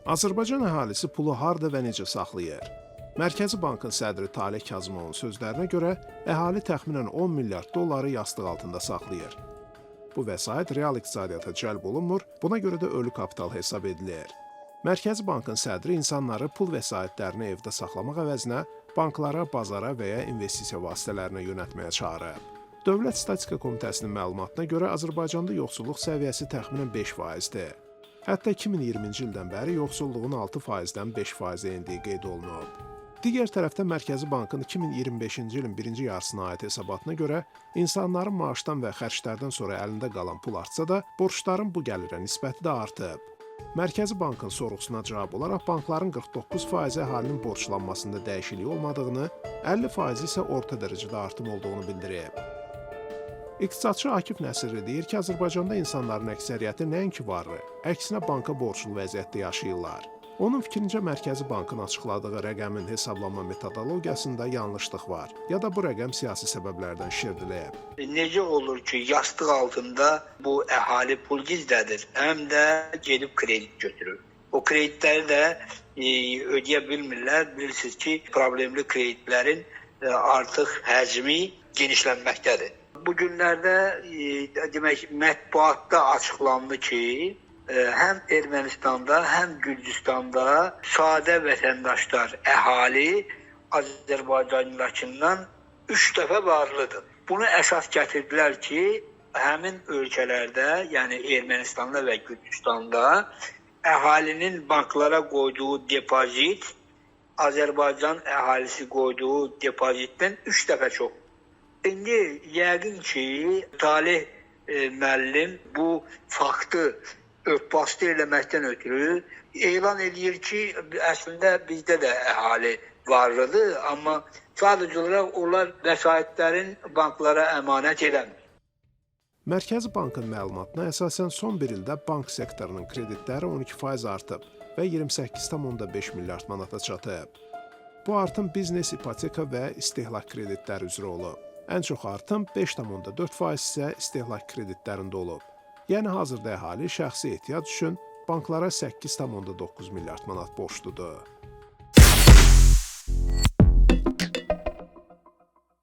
Azərbaycan əhalisi pulu harda və necə saxlayır? Mərkəzi Bankın sədri Taleh Kazımovun sözlərinə görə, əhali təxminən 10 milyard dolları yastıq altında saxlayır. Bu vəsait real iqtisadiyyata cəlb olunmur, buna görə də ölü kapital hesab edilir. Mərkəzi Bankın sədri insanları pul vəsaitlərini evdə saxlamaq əvəzinə banklara, bazara və ya investisiya vasitələrinə yönəltməyə çağırıb. Dövlət Statistika Komitəsinin məlumatına görə Azərbaycanda yoxsulluq səviyyəsi təxminən 5%-dir. Hətta 2020-ci ildən bəri yoxsulluğun 6%-dən 5%-ə endiyi qeyd olunub. Digər tərəfdən Mərkəzi Bankın 2025-ci ilin birinci yarısına aid hesabatına görə insanların maaşdan və xərclərdən sonra əlində qalan pul artsa da, borcların bu gəlirə nisbəti də artıb. Mərkəzi Bankın sorğusuna cavab olaraq bankların 49% əhalinin borclanmasında dəyişiklik olmadığını, 50% isə orta dərəcədə artım olduğunu bildirib. İqtisadçı Akif Nəsirli deyir ki, Azərbaycanda insanların əksəriyyəti nəinki varlı, əksinə banka borclu vəziyyətdə yaşayırlar. Onun fikrincə Mərkəzi Bankın açıqladığı rəqəmin hesablanma metodologiyasında yanlışlıq var, ya da bu rəqəm siyasi səbəblərdən şirdilib. Necə olur ki, yastıq altında bu əhali pul gizlədir, həm də gedib kredit götürür. O kreditləri də ödəyə bilmirlər. Bilirsiniz ki, problemli kreditlərin artıq həcmi genişlənməkdədir. Bu günlərdə demək mətbuatda açıqlandı ki, həm Ermənistanda, həm Gürcüstanda sadə vətəndaşlar, əhali Azərbaycandakından 3 dəfə varlıdır. Bunu əsas gətirdilər ki, həmin ölkələrdə, yəni Ermənistanda və Gürcüstanda əhalinin banklara qoyduğu depozit Azərbaycan əhalisi qoyduğu depozitdən 3 dəfə çox. İndi yəqin ki, Taleh müəllim bu faktı örtbasdır eləməkdən ötürü elan edir ki, əslində bizdə də əhali varlıdır, amma sadəcə olaraq onlar vəsaitlərin banklara əmanət eləmir. Mərkəzi Bankın məlumatına əsasən son bir ildə bank sektorunun kreditləri 12% artıb və 28,5 milyard manata çatıb. Bu artım biznes, ipoteka və istehlak kreditləri üzrə olub. Ən çox artım 5,4% isə istehlak kreditlərində olub. Yəni hazırda əhali şəxsi ehtiyac üçün banklara 8,9 milyard manat borcludur.